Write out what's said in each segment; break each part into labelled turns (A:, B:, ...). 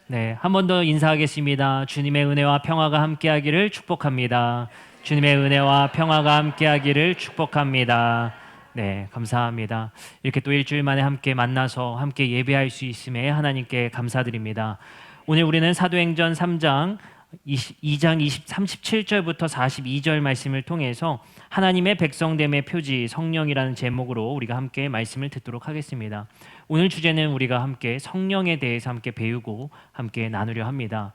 A: 네, 한 번 더 인사하겠습니다. 주님의 은혜와 평화가 함께하기를 축복합니다. 주님의 은혜와 평화가 함께하기를 축복합니다. 네, 감사합니다. 이렇게 또 일주일 만에 함께 만나서 함께 예배할 수 있음에 하나님께 감사드립니다. 오늘 우리는 사도행전 3장 2장 37절부터 42절 말씀을 통해서 하나님의 백성됨의 표지 성령이라는 제목으로 우리가 함께 말씀을 듣도록 하겠습니다. 오늘 주제는 우리가 함께 성령에 대해서 함께 배우고 함께 나누려 합니다.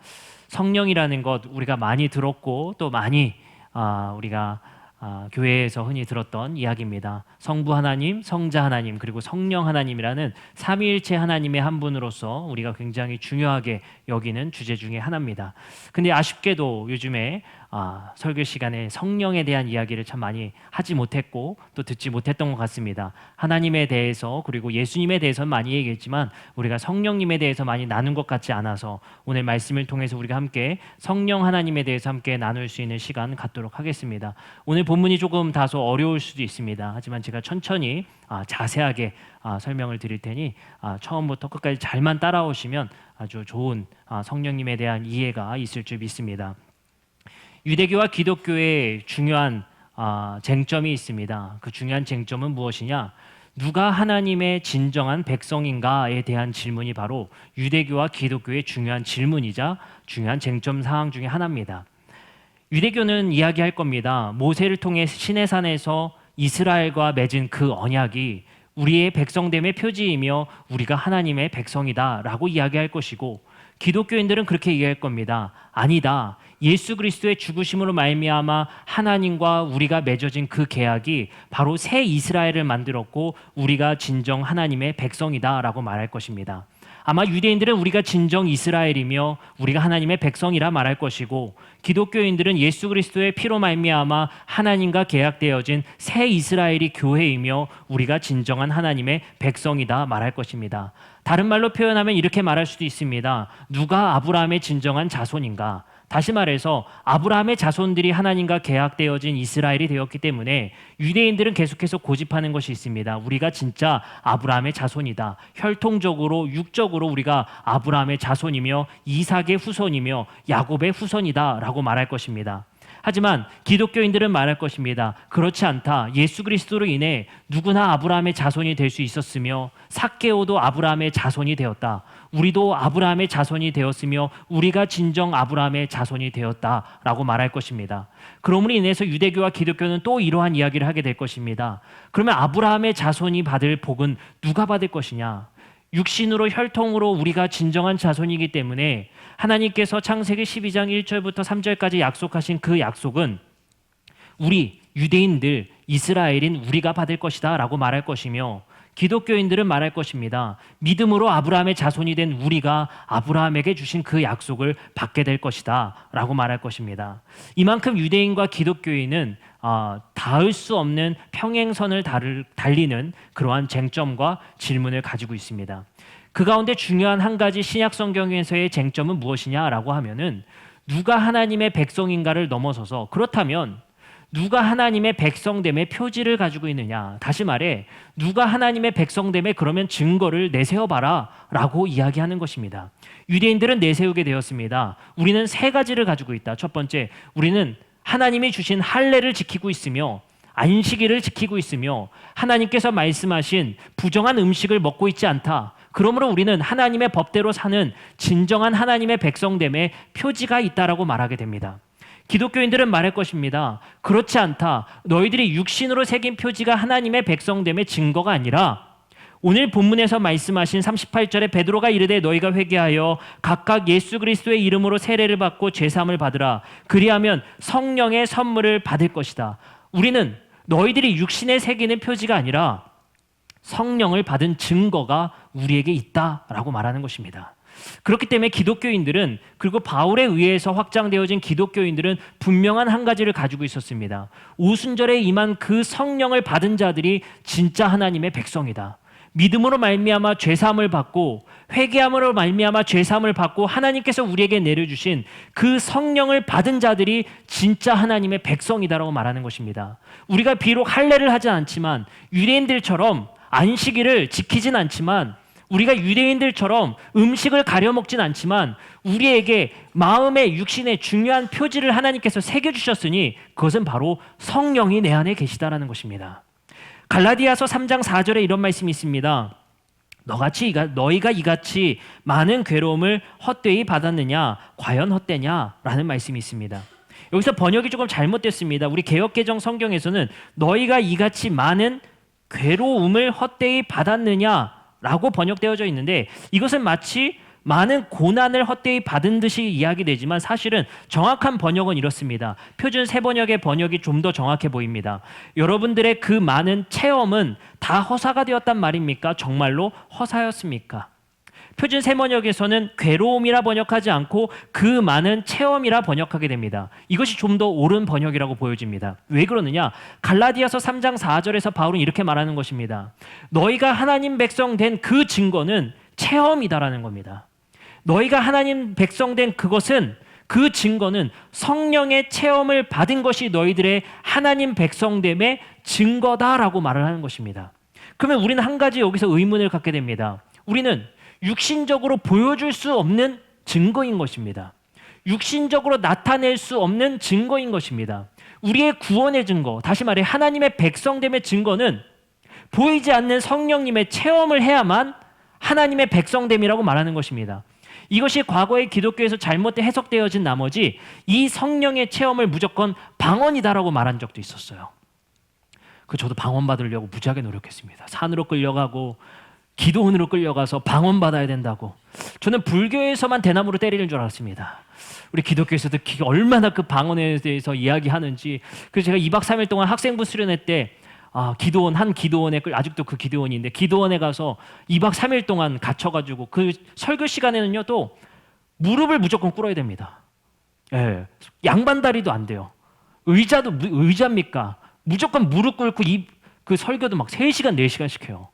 A: 성령이라는 것 우리가 많이 들었고 또 많이 우리가 교회에서 흔히 들었던 이야기입니다. 성부 하나님, 성자 하나님, 그리고 성령 하나님이라는 삼위일체 하나님의 한 분으로서 우리가 굉장히 중요하게 여기는 주제 중에 하나입니다. 근데 아쉽게도 요즘에 설교 시간에 성령에 대한 이야기를 참 많이 하지 못했고 또 듣지 못했던 것 같습니다. 하나님에 대해서 그리고 예수님에 대해서는 많이 얘기했지만 우리가 성령님에 대해서 많이 나눈 것 같지 않아서 오늘 말씀을 통해서 우리가 함께 성령 하나님에 대해서 함께 나눌 수 있는 시간 갖도록 하겠습니다. 오늘 본문이 조금 다소 어려울 수도 있습니다. 하지만 제가 천천히 자세하게 설명을 드릴 테니 처음부터 끝까지 잘만 따라오시면 아주 좋은 성령님에 대한 이해가 있을 줄 믿습니다. 유대교와 기독교의 중요한 쟁점이 있습니다. 그 중요한 쟁점은 무엇이냐? 누가 하나님의 진정한 백성인가에 대한 질문이 바로 유대교와 기독교의 중요한 질문이자 중요한 쟁점 사항 중에 하나입니다. 유대교는 이야기할 겁니다. 모세를 통해 시내산에서 이스라엘과 맺은 그 언약이 우리의 백성됨의 표지이며 우리가 하나님의 백성이다 라고 이야기할 것이고, 기독교인들은 그렇게 이야기할 겁니다. 아니다. 예수 그리스도의 죽으심으로 말미암아 하나님과 우리가 맺어진 그 계약이 바로 새 이스라엘을 만들었고 우리가 진정 하나님의 백성이다 라고 말할 것입니다. 아마 유대인들은 우리가 진정 이스라엘이며 우리가 하나님의 백성이라 말할 것이고, 기독교인들은 예수 그리스도의 피로 말미암아 하나님과 계약되어진 새 이스라엘이 교회이며 우리가 진정한 하나님의 백성이다 말할 것입니다. 다른 말로 표현하면 이렇게 말할 수도 있습니다. 누가 아브라함의 진정한 자손인가? 다시 말해서 아브라함의 자손들이 하나님과 계약되어진 이스라엘이 되었기 때문에 유대인들은 계속해서 고집하는 것이 있습니다. 우리가 진짜 아브라함의 자손이다. 혈통적으로 육적으로 우리가 아브라함의 자손이며 이삭의 후손이며 야곱의 후손이다 라고 말할 것입니다. 하지만 기독교인들은 말할 것입니다. 그렇지 않다. 예수 그리스도로 인해 누구나 아브라함의 자손이 될 수 있었으며 삭개오도 아브라함의 자손이 되었다. 우리도 아브라함의 자손이 되었으며 우리가 진정 아브라함의 자손이 되었다라고 말할 것입니다. 그러므로 인해서 유대교와 기독교는 또 이러한 이야기를 하게 될 것입니다. 그러면 아브라함의 자손이 받을 복은 누가 받을 것이냐? 육신으로 혈통으로 우리가 진정한 자손이기 때문에 하나님께서 창세기 12장 1절부터 3절까지 약속하신 그 약속은 우리 유대인들 이스라엘인 우리가 받을 것이다 라고 말할 것이며, 기독교인들은 말할 것입니다. 믿음으로 아브라함의 자손이 된 우리가 아브라함에게 주신 그 약속을 받게 될 것이다 라고 말할 것입니다. 이만큼 유대인과 기독교인은 닿을 수 없는 평행선을 달리는 그러한 쟁점과 질문을 가지고 있습니다. 그 가운데 중요한 한 가지 신약 성경에서의 쟁점은 무엇이냐라고 하면은 누가 하나님의 백성인가를 넘어서서, 그렇다면 누가 하나님의 백성됨의 표지를 가지고 있느냐, 다시 말해 누가 하나님의 백성됨의 그러면 증거를 내세워봐라 라고 이야기하는 것입니다. 유대인들은 내세우게 되었습니다. 우리는 세 가지를 가지고 있다. 첫 번째, 우리는 하나님이 주신 할례를 지키고 있으며 안식일을 지키고 있으며 하나님께서 말씀하신 부정한 음식을 먹고 있지 않다. 그러므로 우리는 하나님의 법대로 사는 진정한 하나님의 백성됨의 표지가 있다라고 말하게 됩니다. 기독교인들은 말할 것입니다. 그렇지 않다. 너희들이 육신으로 새긴 표지가 하나님의 백성됨의 증거가 아니라 오늘 본문에서 말씀하신 38절에 베드로가 이르되 너희가 회개하여 각각 예수 그리스도의 이름으로 세례를 받고 죄사함을 받으라. 그리하면 성령의 선물을 받을 것이다. 우리는 너희들이 육신에 새기는 표지가 아니라 성령을 받은 증거가 우리에게 있다라고 말하는 것입니다. 그렇기 때문에 기독교인들은, 그리고 바울에 의해서 확장되어진 기독교인들은 분명한 한 가지를 가지고 있었습니다. 오순절에 임한 그 성령을 받은 자들이 진짜 하나님의 백성이다. 믿음으로 말미암아 죄사함을 받고 회개함으로 말미암아 죄사함을 받고 하나님께서 우리에게 내려주신 그 성령을 받은 자들이 진짜 하나님의 백성이다라고 말하는 것입니다. 우리가 비록 할례를 하지 않지만 유대인들처럼 안식일을 지키진 않지만 우리가 유대인들처럼 음식을 가려 먹진 않지만 우리에게 마음의 육신의 중요한 표지를 하나님께서 새겨주셨으니 그것은 바로 성령이 내 안에 계시다라는 것입니다. 갈라디아서 3장 4절에 이런 말씀이 있습니다. 너희가 이같이 많은 괴로움을 헛되이 받았느냐? 과연 헛되냐? 라는 말씀이 있습니다. 여기서 번역이 조금 잘못됐습니다. 우리 개역개정 성경에서는 너희가 이같이 많은 괴로움을 헛되이 받았느냐? 라고 번역되어져 있는데 이것은 마치 많은 고난을 헛되이 받은 듯이 이야기되지만 사실은 정확한 번역은 이렇습니다. 표준 새번역의 번역이 좀 더 정확해 보입니다. 여러분들의 그 많은 체험은 다 허사가 되었단 말입니까? 정말로 허사였습니까? 표준 새번역에서는 괴로움이라 번역하지 않고 그 많은 체험이라 번역하게 됩니다. 이것이 좀 더 옳은 번역이라고 보여집니다. 왜 그러느냐? 갈라디아서 3장 4절에서 바울은 이렇게 말하는 것입니다. 너희가 하나님 백성 된 그 증거는 체험이다라는 겁니다. 너희가 하나님 백성 된 그것은 그 증거는 성령의 체험을 받은 것이 너희들의 하나님 백성됨의 증거다라고 말을 하는 것입니다. 그러면 우리는 한 가지 여기서 의문을 갖게 됩니다. 우리는 육신적으로 보여줄 수 없는 증거인 것입니다. 육신적으로 나타낼 수 없는 증거인 것입니다. 우리의 구원의 증거, 다시 말해 하나님의 백성됨의 증거는 보이지 않는 성령님의 체험을 해야만 하나님의 백성됨이라고 말하는 것입니다. 이것이 과거에 기독교에서 잘못된 해석되어진 나머지 이 성령의 체험을 무조건 방언이다라고 말한 적도 있었어요. 저도 방언 받으려고 무지하게 노력했습니다. 산으로 끌려가고 기도원으로 끌려가서 방언 받아야 된다고. 저는 불교에서만 대나무로 때리는 줄 알았습니다. 우리 기독교에서도 얼마나 그 방언에 대해서 이야기하는지. 그래서 제가 2박 3일 동안 학생부 수련회 때 한 기도원에 아직도 그 기도원인데 기도원에 가서 2박 3일 동안 갇혀가지고 그 설교 시간에는요 또 무릎을 무조건 꿇어야 됩니다. 예, 양반다리도 안 돼요. 의자입니까? 무조건 무릎 꿇고 그 설교도 막 3시간 4시간씩 해요.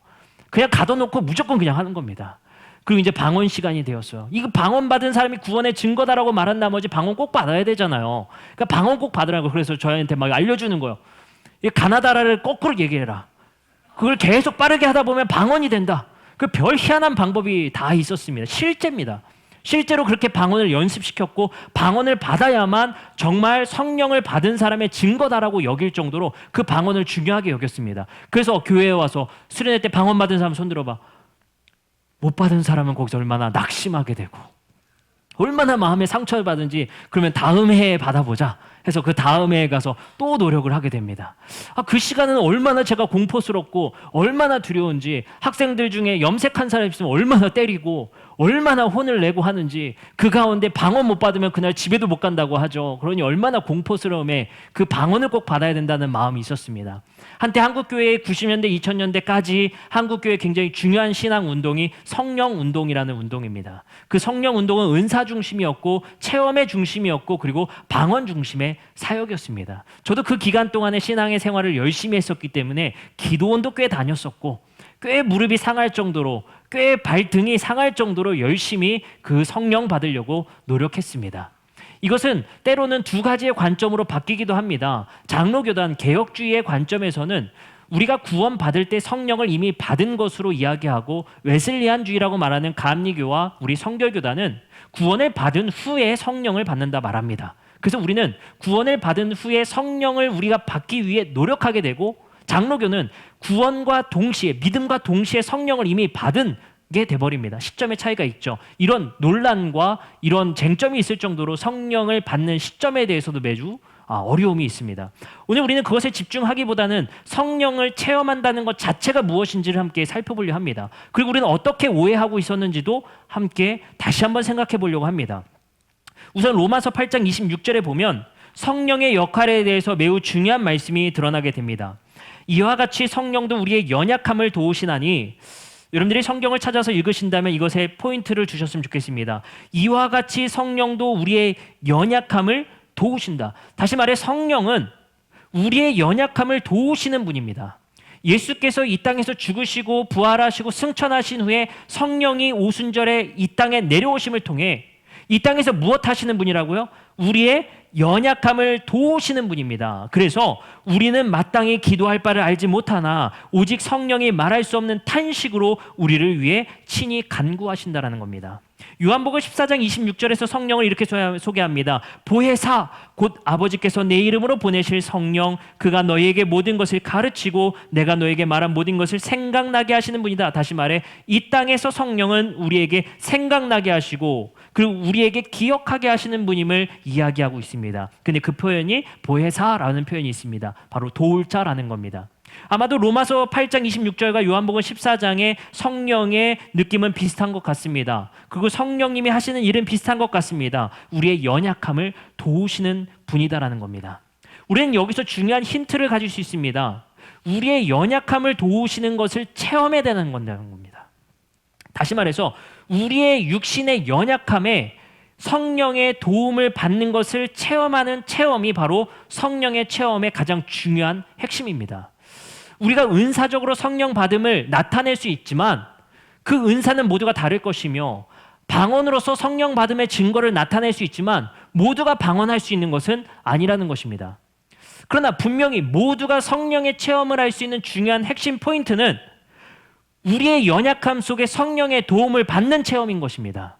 A: 그냥 가둬놓고 무조건 그냥 하는 겁니다. 그리고 이제 방언 시간이 되었어요. 이거 방언 받은 사람이 구원의 증거다라고 말한 나머지 방언 꼭 받아야 되잖아요. 그러니까 방언 꼭 받으라고. 그래서 저희한테 막 알려주는 거예요. 이 가나다라를 거꾸로 얘기해라. 그걸 계속 빠르게 하다 보면 방언이 된다. 그 별 희한한 방법이 다 있었습니다. 실제입니다. 실제로 그렇게 방언을 연습시켰고 방언을 받아야만 정말 성령을 받은 사람의 증거다라고 여길 정도로 그 방언을 중요하게 여겼습니다. 그래서 교회에 와서 수련회 때 방언 받은 사람 손 들어봐. 못 받은 사람은 거기서 얼마나 낙심하게 되고 얼마나 마음에 상처를 받은지. 그러면 다음 해에 받아보자 해서 그 다음 해에 가서 또 노력을 하게 됩니다. 그 시간은 얼마나 제가 공포스럽고 얼마나 두려운지. 학생들 중에 염색한 사람 있으면 얼마나 때리고 얼마나 혼을 내고 하는지. 그 가운데 방언 못 받으면 그날 집에도 못 간다고 하죠. 그러니 얼마나 공포스러움에 그 방언을 꼭 받아야 된다는 마음이 있었습니다. 한때 한국교회의 90년대 2000년대까지 한국교회의 굉장히 중요한 신앙운동이 성령운동이라는 운동입니다. 그 성령운동은 은사 중심이었고 체험의 중심이었고 그리고 방언 중심의 사역이었습니다. 저도 그 기간 동안에 신앙의 생활을 열심히 했었기 때문에 기도원도 꽤 다녔었고 꽤 무릎이 상할 정도로 꽤 발등이 상할 정도로 열심히 그 성령 받으려고 노력했습니다. 이것은 때로는 두 가지의 관점으로 바뀌기도 합니다. 장로교단 개혁주의의 관점에서는 우리가 구원받을 때 성령을 이미 받은 것으로 이야기하고 웨슬리안주의라고 말하는 감리교와 우리 성결교단은 구원을 받은 후에 성령을 받는다 말합니다. 그래서 우리는 구원을 받은 후에 성령을 우리가 받기 위해 노력하게 되고 장로교는 구원과 동시에 믿음과 동시에 성령을 이미 받은 게 돼버립니다. 시점의 차이가 있죠. 이런 논란과 이런 쟁점이 있을 정도로 성령을 받는 시점에 대해서도 매주 어려움이 있습니다. 오늘 우리는 그것에 집중하기보다는 성령을 체험한다는 것 자체가 무엇인지를 함께 살펴보려 합니다. 그리고 우리는 어떻게 오해하고 있었는지도 함께 다시 한번 생각해 보려고 합니다. 우선 로마서 8장 26절에 보면 성령의 역할에 대해서 매우 중요한 말씀이 드러나게 됩니다. 이와 같이 성령도 우리의 연약함을 도우시나니. 여러분들이 성경을 찾아서 읽으신다면 이것에 포인트를 주셨으면 좋겠습니다. 이와 같이 성령도 우리의 연약함을 도우신다. 다시 말해 성령은 우리의 연약함을 도우시는 분입니다. 예수께서 이 땅에서 죽으시고 부활하시고 승천하신 후에 성령이 오순절에 이 땅에 내려오심을 통해 이 땅에서 무엇 하시는 분이라고요? 우리의 연약함을 도우시는 분입니다. 그래서 우리는 마땅히 기도할 바를 알지 못하나 오직 성령이 말할 수 없는 탄식으로 우리를 위해 친히 간구하신다라는 겁니다. 요한복음 14장 26절에서 성령을 이렇게 소개합니다. 보혜사 곧 아버지께서 내 이름으로 보내실 성령, 그가 너희에게 모든 것을 가르치고 내가 너에게 말한 모든 것을 생각나게 하시는 분이다. 다시 말해 이 땅에서 성령은 우리에게 생각나게 하시고 그리고 우리에게 기억하게 하시는 분임을 이야기하고 있습니다. 근데 그 표현이 보혜사라는 표현이 있습니다. 바로 도울 자라는 겁니다. 아마도 로마서 8장 26절과 요한복음 14장의 성령의 느낌은 비슷한 것 같습니다. 그리고 성령님이 하시는 일은 비슷한 것 같습니다. 우리의 연약함을 도우시는 분이다라는 겁니다. 우리는 여기서 중요한 힌트를 가질 수 있습니다. 우리의 연약함을 도우시는 것을 체험해야 되는 건다는 겁니다. 다시 말해서 우리의 육신의 연약함에 성령의 도움을 받는 것을 체험하는 체험이 바로 성령의 체험의 가장 중요한 핵심입니다. 우리가 은사적으로 성령 받음을 나타낼 수 있지만 그 은사는 모두가 다를 것이며 방언으로서 성령 받음의 증거를 나타낼 수 있지만 모두가 방언할 수 있는 것은 아니라는 것입니다. 그러나 분명히 모두가 성령의 체험을 할 수 있는 중요한 핵심 포인트는 우리의 연약함 속에 성령의 도움을 받는 체험인 것입니다.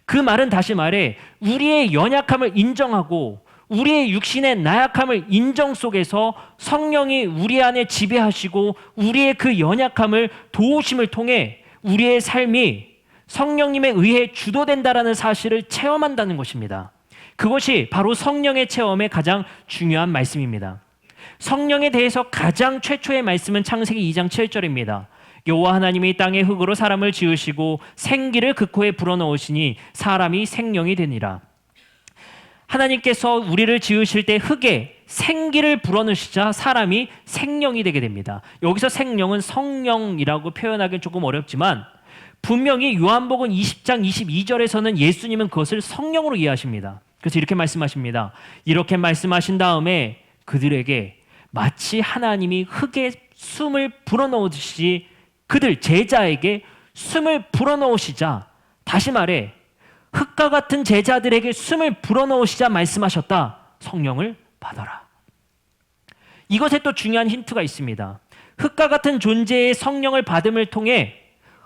A: 그 말은 다시 말해 우리의 연약함을 인정하고 우리의 육신의 나약함을 인정 속에서 성령이 우리 안에 지배하시고 우리의 그 연약함을 도우심을 통해 우리의 삶이 성령님에 의해 주도된다라는 사실을 체험한다는 것입니다. 그것이 바로 성령의 체험의 가장 중요한 말씀입니다. 성령에 대해서 가장 최초의 말씀은 창세기 2장 7절입니다. 여호와 하나님이 땅의 흙으로 사람을 지으시고 생기를 그 코에 불어넣으시니 사람이 생명이 되니라. 하나님께서 우리를 지으실 때 흙에 생기를 불어넣으시자 사람이 생명이 되게 됩니다. 여기서 생명은 성령이라고 표현하기는 조금 어렵지만 분명히 요한복음 20장 22절에서는 예수님은 그것을 성령으로 이해하십니다. 그래서 이렇게 말씀하십니다. 이렇게 말씀하신 다음에 그들에게 마치 하나님이 흙에 숨을 불어넣으듯이 그들 제자에게 숨을 불어넣으시자, 다시 말해 흙과 같은 제자들에게 숨을 불어넣으시자 말씀하셨다. 성령을 받아라. 이것에 또 중요한 힌트가 있습니다. 흙과 같은 존재의 성령을 받음을 통해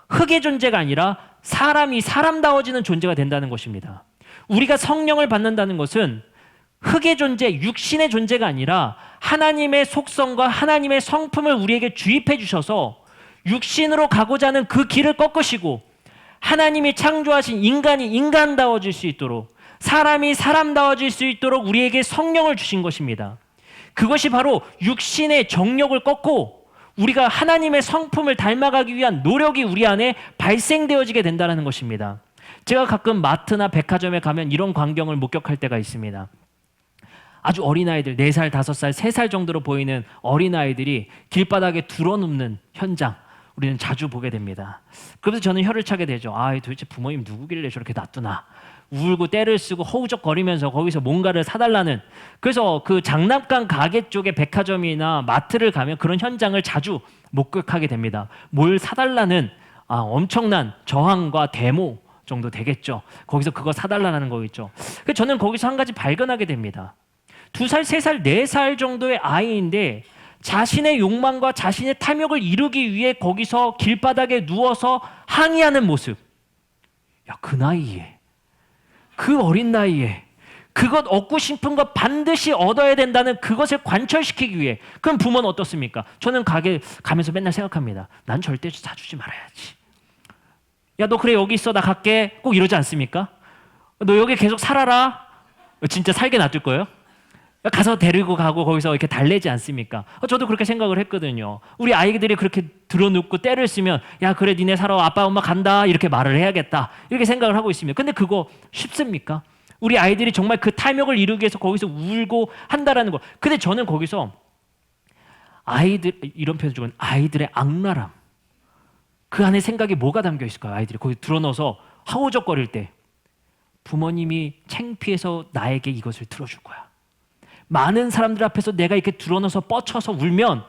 A: 흙의 존재가 아니라 사람이 사람다워지는 존재가 된다는 것입니다. 우리가 성령을 받는다는 것은 흙의 존재, 육신의 존재가 아니라 하나님의 속성과 하나님의 성품을 우리에게 주입해 주셔서 육신으로 가고자 하는 그 길을 꺾으시고 하나님이 창조하신 인간이 인간다워질 수 있도록, 사람이 사람다워질 수 있도록 우리에게 성령을 주신 것입니다. 그것이 바로 육신의 정욕을 꺾고 우리가 하나님의 성품을 닮아가기 위한 노력이 우리 안에 발생되어지게 된다는 것입니다. 제가 가끔 마트나 백화점에 가면 이런 광경을 목격할 때가 있습니다. 아주 어린아이들, 4살, 5살, 3살 정도로 보이는 어린아이들이 길바닥에 드러눕는 현장, 우리는 자주 보게 됩니다. 그래서 저는 혀를 차게 되죠. 아, 도대체 부모님 누구길래 저렇게 놔두나. 울고 떼를 쓰고 허우적거리면서 거기서 뭔가를 사달라는, 그래서 그 장난감 가게 쪽에 백화점이나 마트를 가면 그런 현장을 자주 목격하게 됩니다. 뭘 사달라는 엄청난 저항과 데모 정도 되겠죠. 거기서 그거 사달라는 거겠죠. 그래서 저는 거기서 한 가지 발견하게 됩니다. 2살, 3살, 4살 정도의 아이인데 자신의 욕망과 자신의 탐욕을 이루기 위해 거기서 길바닥에 누워서 항의하는 모습. 야, 그 나이에, 그 어린 나이에 그것 얻고 싶은 것 반드시 얻어야 된다는 그것을 관철시키기 위해. 그럼 부모는 어떻습니까? 저는 가게 가면서 맨날 생각합니다. 난 절대 사주지 말아야지. 야, 너 그래 여기 있어, 나 갈게. 꼭 이러지 않습니까? 너 여기 계속 살아라. 진짜 살게 놔둘 거예요? 가서 데리고 가고 거기서 이렇게 달래지 않습니까? 저도 그렇게 생각을 했거든요. 우리 아이들이 그렇게 들어눕고 때를 쓰면 야, 그래 니네 살아, 아빠 엄마 간다, 이렇게 말을 해야겠다, 이렇게 생각을 하고 있습니다. 근데 그거 쉽습니까? 우리 아이들이 정말 그 탐욕을 이루기 위해서 거기서 울고 한다라는 거. 근데 저는 거기서 아이들, 이런 표현 주면 아이들의 악랄함, 그 안에 생각이 뭐가 담겨 있을까요? 아이들이 거기 드러넣어서 하우적거릴 때 부모님이 창피해서 나에게 이것을 들어줄 거야. 많은 사람들 앞에서 내가 이렇게 드러넣어서 뻗쳐서 울면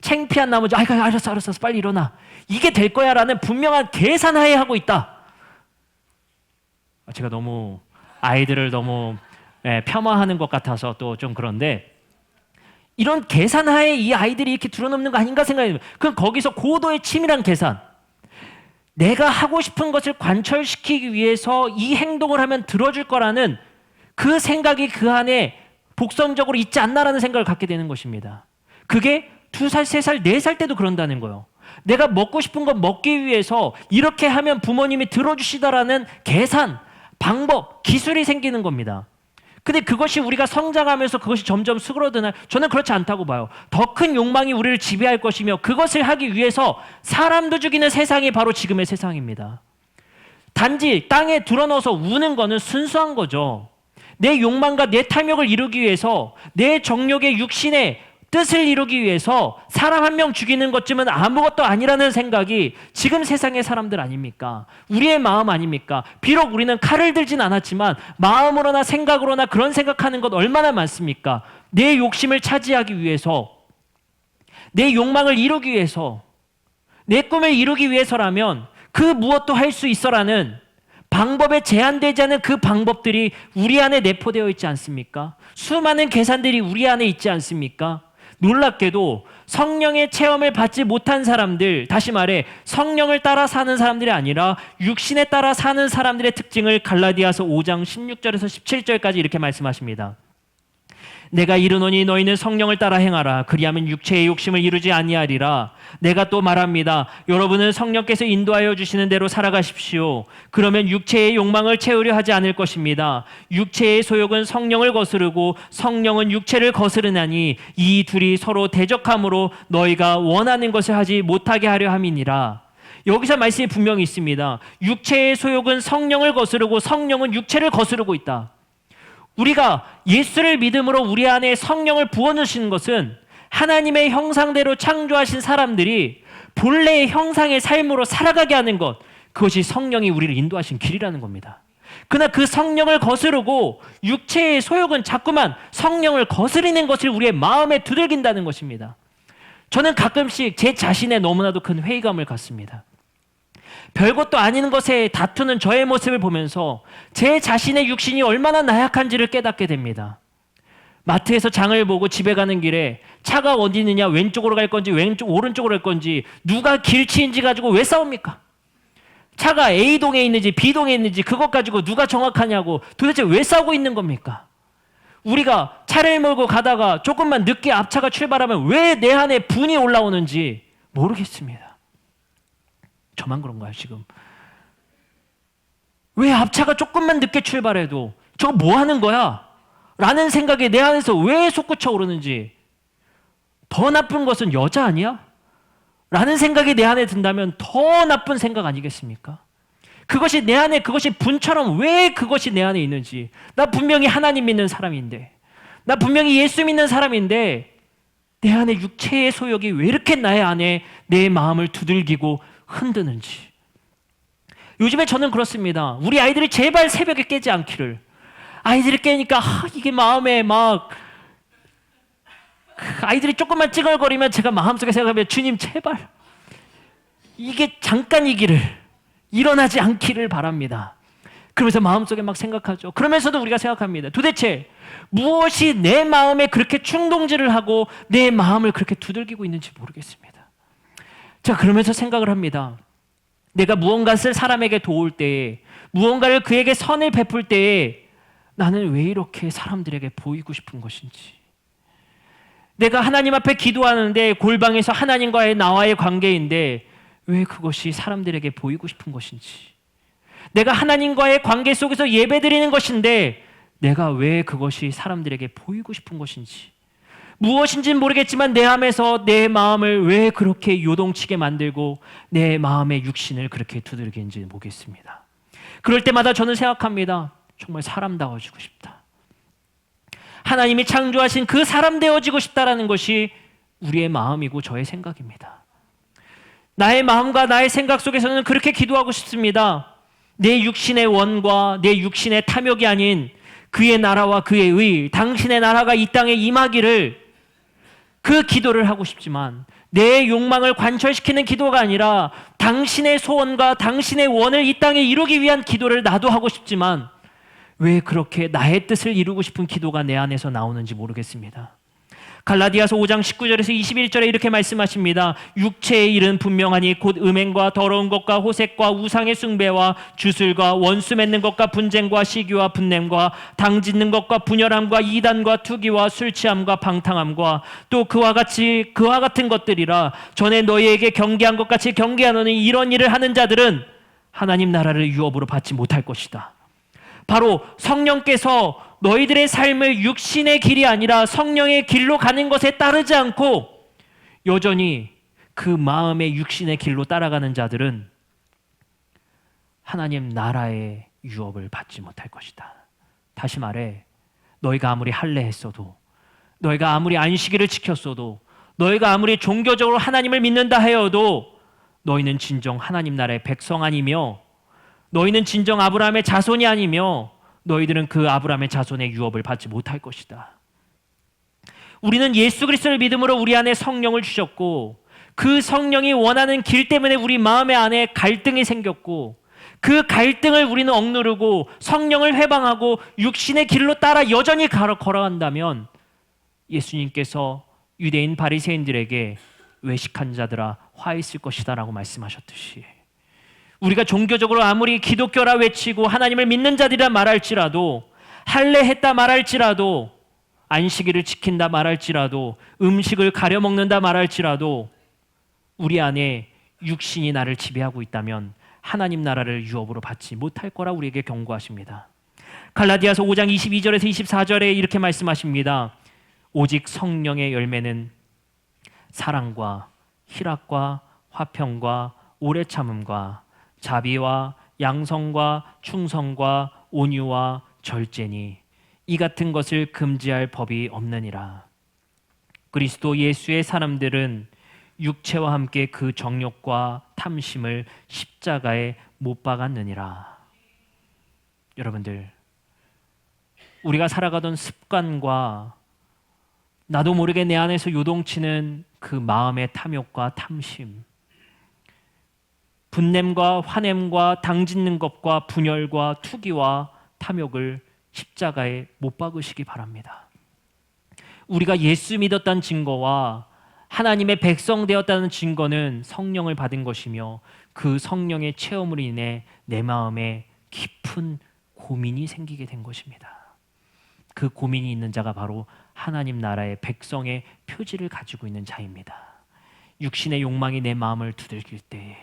A: 창피한 나머지 알았어 빨리 일어나, 이게 될 거야 라는 분명한 계산하에 하고 있다. 제가 너무 아이들을 너무 폄하하는 것 같아서 또 좀 그런데 이런 계산하에 이 아이들이 이렇게 들어놓는 거 아닌가 생각해요. 그럼 거기서 고도의 치밀한 계산. 내가 하고 싶은 것을 관철시키기 위해서 이 행동을 하면 들어줄 거라는 그 생각이 그 안에 복선적으로 있지 않나라는 생각을 갖게 되는 것입니다. 그게 2살, 3살, 4살 때도 그런다는 거예요. 내가 먹고 싶은 거 먹기 위해서 이렇게 하면 부모님이 들어주시다라는 계산, 방법, 기술이 생기는 겁니다. 근데 그것이 우리가 성장하면서 그것이 점점 수그러드나요? 저는 그렇지 않다고 봐요. 더 큰 욕망이 우리를 지배할 것이며 그것을 하기 위해서 사람도 죽이는 세상이 바로 지금의 세상입니다. 단지 땅에 드러넣어서 우는 거는 순수한 거죠. 내 욕망과 내 탐욕을 이루기 위해서 내 정욕의 육신의 뜻을 이루기 위해서 사람 한 명 죽이는 것쯤은 아무것도 아니라는 생각이 지금 세상의 사람들 아닙니까? 우리의 마음 아닙니까? 비록 우리는 칼을 들진 않았지만 마음으로나 생각으로나 그런 생각하는 것 얼마나 많습니까? 내 욕심을 차지하기 위해서, 내 욕망을 이루기 위해서, 내 꿈을 이루기 위해서라면 그 무엇도 할 수 있어라는 방법에 제한되지 않은 그 방법들이 우리 안에 내포되어 있지 않습니까? 수많은 계산들이 우리 안에 있지 않습니까? 놀랍게도 성령의 체험을 받지 못한 사람들, 다시 말해 성령을 따라 사는 사람들이 아니라 육신에 따라 사는 사람들의 특징을 갈라디아서 5장 16절에서 17절까지 이렇게 말씀하십니다. 내가 이르노니 너희는 성령을 따라 행하라. 그리하면 육체의 욕심을 이루지 아니하리라. 내가 또 말합니다. 여러분은 성령께서 인도하여 주시는 대로 살아가십시오. 그러면 육체의 욕망을 채우려 하지 않을 것입니다. 육체의 소욕은 성령을 거스르고 성령은 육체를 거스르나니 이 둘이 서로 대적함으로 너희가 원하는 것을 하지 못하게 하려 함이니라. 여기서 말씀이 분명히 있습니다. 육체의 소욕은 성령을 거스르고 성령은 육체를 거스르고 있다. 우리가 예수를 믿음으로 우리 안에 성령을 부어주시는 것은 하나님의 형상대로 창조하신 사람들이 본래의 형상의 삶으로 살아가게 하는 것, 그것이 성령이 우리를 인도하신 길이라는 겁니다. 그러나 그 성령을 거스르고 육체의 소욕은 자꾸만 성령을 거스르는 것을 우리의 마음에 두들긴다는 것입니다. 저는 가끔씩 제 자신에 너무나도 큰 회의감을 갖습니다. 별것도 아닌 것에 다투는 저의 모습을 보면서 제 자신의 육신이 얼마나 나약한지를 깨닫게 됩니다. 마트에서 장을 보고 집에 가는 길에 차가 어디 있느냐, 왼쪽으로 갈 건지 오른쪽으로 갈 건지 누가 길치인지 가지고 왜 싸웁니까? 차가 A동에 있는지 B동에 있는지 그것 가지고 누가 정확하냐고 도대체 왜 싸우고 있는 겁니까? 우리가 차를 몰고 가다가 조금만 늦게 앞차가 출발하면 왜 내 안에 분이 올라오는지 모르겠습니다. 저만 그런가요 지금? 왜 앞차가 조금만 늦게 출발해도 저거 뭐 하는 거야? 라는 생각이 내 안에서 왜 솟구쳐 오르는지, 더 나쁜 것은 여자 아니야? 라는 생각이 내 안에 든다면 더 나쁜 생각 아니겠습니까? 그것이 내 안에, 그것이 분처럼 왜 그것이 내 안에 있는지, 나 분명히 하나님 믿는 사람인데, 나 분명히 예수 믿는 사람인데 내 안에 육체의 소욕이 왜 이렇게 나의 안에 내 마음을 두들기고 흔드는지. 요즘에 저는 그렇습니다. 우리 아이들이 제발 새벽에 깨지 않기를. 아이들이 깨니까 이게 마음에 막 아이들이 조금만 찡얼거리면 제가 마음속에 생각하면 주님 제발 이게 잠깐이기를, 일어나지 않기를 바랍니다. 그러면서 마음속에 막 생각하죠. 그러면서도 우리가 생각합니다. 도대체 무엇이 내 마음에 그렇게 충동질을 하고 내 마음을 그렇게 두들기고 있는지 모르겠습니다. 자, 그러면서 생각을 합니다. 내가 무언가를 사람에게 도울 때에, 무언가를 그에게 선을 베풀 때에 나는 왜 이렇게 사람들에게 보이고 싶은 것인지, 내가 하나님 앞에 기도하는데 골방에서 하나님과의 나와의 관계인데 왜 그것이 사람들에게 보이고 싶은 것인지, 내가 하나님과의 관계 속에서 예배드리는 것인데 내가 왜 그것이 사람들에게 보이고 싶은 것인지, 무엇인지는 모르겠지만 내 안에서 내 마음을 왜 그렇게 요동치게 만들고 내 마음의 육신을 그렇게 두들기는지 모르겠습니다. 그럴 때마다 저는 생각합니다. 정말 사람다워지고 싶다. 하나님이 창조하신 그 사람 되어지고 싶다라는 것이 우리의 마음이고 저의 생각입니다. 나의 마음과 나의 생각 속에서는 그렇게 기도하고 싶습니다. 내 육신의 원과 내 육신의 탐욕이 아닌 그의 나라와 그의 의, 당신의 나라가 이 땅에 임하기를, 그 기도를 하고 싶지만 내 욕망을 관철시키는 기도가 아니라 당신의 소원과 당신의 원을 이 땅에 이루기 위한 기도를 나도 하고 싶지만 왜 그렇게 나의 뜻을 이루고 싶은 기도가 내 안에서 나오는지 모르겠습니다. 갈라디아서 5장 19절에서 21절에 이렇게 말씀하십니다. 육체의 일은 분명하니 곧 음행과 더러운 것과 호색과 우상의 숭배와 주술과 원수 맺는 것과 분쟁과 시기와 분냄과 당 짓는 것과 분열함과 이단과 투기와 술 취함과 방탕함과 또 그와 같은 것들이라. 전에 너희에게 경계한 것 같이 경계하노니 이런 일을 하는 자들은 하나님 나라를 유업으로 받지 못할 것이다. 바로 성령께서 너희들의 삶을 육신의 길이 아니라 성령의 길로 가는 것에 따르지 않고 여전히 그 마음의 육신의 길로 따라가는 자들은 하나님 나라의 유업을 받지 못할 것이다. 다시 말해, 너희가 아무리 할례했어도, 너희가 아무리 안식일을 지켰어도, 너희가 아무리 종교적으로 하나님을 믿는다 하여도 너희는 진정 하나님 나라의 백성 아니며, 너희는 진정 아브라함의 자손이 아니며, 너희들은 그 아브라함의 자손의 유업을 받지 못할 것이다. 우리는 예수 그리스도를 믿음으로 우리 안에 성령을 주셨고, 그 성령이 원하는 길 때문에 우리 마음의 안에 갈등이 생겼고, 그 갈등을 우리는 억누르고 성령을 회방하고 육신의 길로 따라 여전히 걸어간다면 예수님께서 유대인 바리새인들에게 외식한 자들아 화 있을 것이다 라고 말씀하셨듯이, 우리가 종교적으로 아무리 기독교라 외치고 하나님을 믿는 자들이라 말할지라도, 할례했다 말할지라도, 안식일을 지킨다 말할지라도, 음식을 가려 먹는다 말할지라도 우리 안에 육신이 나를 지배하고 있다면 하나님 나라를 유업으로 받지 못할 거라 우리에게 경고하십니다. 갈라디아서 5장 22절에서 24절에 이렇게 말씀하십니다. 오직 성령의 열매는 사랑과 희락과 화평과 오래 참음과 자비와 양성과 충성과 온유와 절제니 이 같은 것을 금지할 법이 없느니라. 그리스도 예수의 사람들은 육체와 함께 그 정욕과 탐심을 십자가에 못 박았느니라. 여러분들, 우리가 살아가던 습관과 나도 모르게 내 안에서 요동치는 그 마음의 탐욕과 탐심, 분냄과 화냄과 당짓는 것과 분열과 투기와 탐욕을 십자가에 못 박으시기 바랍니다. 우리가 예수 믿었다는 증거와 하나님의 백성 되었다는 증거는 성령을 받은 것이며, 그 성령의 체험으로 인해 내 마음에 깊은 고민이 생기게 된 것입니다. 그 고민이 있는 자가 바로 하나님 나라의 백성의 표지를 가지고 있는 자입니다. 육신의 욕망이 내 마음을 두들길 때에,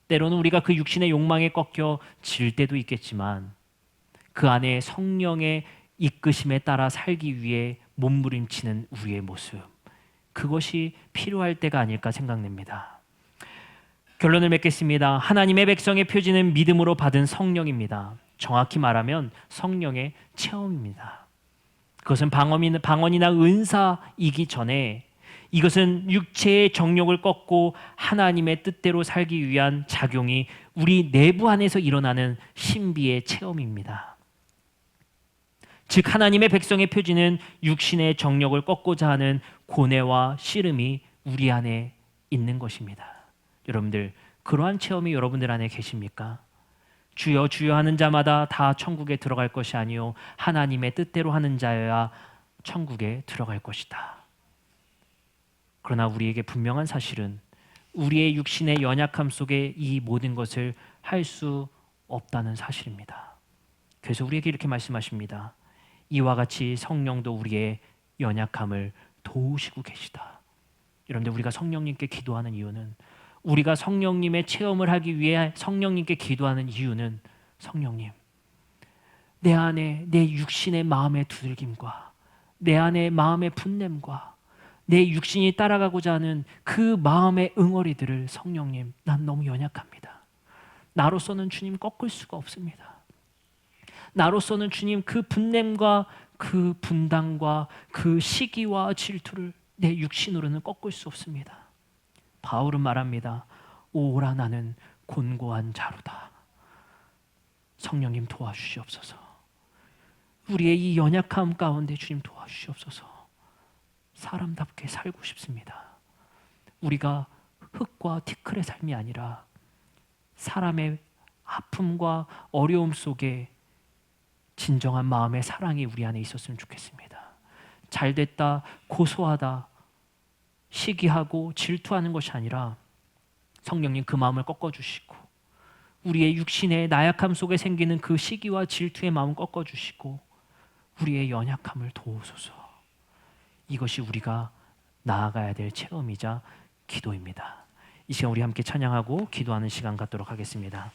A: 때로는 우리가 그 육신의 욕망에 꺾여 질 때도 있겠지만, 그 안에 성령의 이끄심에 따라 살기 위해 몸부림치는 우리의 모습, 그것이 필요할 때가 아닐까 생각됩니다. 결론을 맺겠습니다. 하나님의 백성의 표지는 믿음으로 받은 성령입니다. 정확히 말하면 성령의 체험입니다. 그것은 방언이나 은사이기 전에 이것은 육체의 정욕을 꺾고 하나님의 뜻대로 살기 위한 작용이 우리 내부 안에서 일어나는 신비의 체험입니다. 즉 하나님의 백성의 표지는 육신의 정욕을 꺾고자 하는 고뇌와 씨름이 우리 안에 있는 것입니다. 여러분들, 그러한 체험이 여러분들 안에 계십니까? 주여 주여 하는 자마다 다 천국에 들어갈 것이 아니요 하나님의 뜻대로 하는 자여야 천국에 들어갈 것이다. 그러나 우리에게 분명한 사실은 우리의 육신의 연약함 속에 이 모든 것을 할 수 없다는 사실입니다. 그래서 우리에게 이렇게 말씀하십니다. 이와 같이 성령도 우리의 연약함을 도우시고 계시다. 여러분들, 우리가 성령님께 기도하는 이유는, 우리가 성령님의 체험을 하기 위해 성령님께 기도하는 이유는, 성령님, 내 안에 내 육신의 마음의 두들김과 내 안에 마음의 분냄과 내 육신이 따라가고자 하는 그 마음의 응어리들을 성령님, 난 너무 연약합니다. 나로서는 주님 꺾을 수가 없습니다. 나로서는 주님 그 분냄과 그 분당과 그 시기와 질투를 내 육신으로는 꺾을 수 없습니다. 바울은 말합니다. 오라 나는 곤고한 자로다. 성령님 도와주시옵소서. 우리의 이 연약함 가운데 주님 도와주시옵소서. 사람답게 살고 싶습니다. 우리가 흙과 티끌의 삶이 아니라 사람의 아픔과 어려움 속에 진정한 마음의 사랑이 우리 안에 있었으면 좋겠습니다. 잘됐다, 고소하다, 시기하고 질투하는 것이 아니라 성령님 그 마음을 꺾어주시고 우리의 육신의 나약함 속에 생기는 그 시기와 질투의 마음을 꺾어주시고 우리의 연약함을 도우소서. 이것이 우리가 나아가야 될 체험이자 기도입니다. 이 시간 우리 함께 찬양하고 기도하는 시간 갖도록 하겠습니다.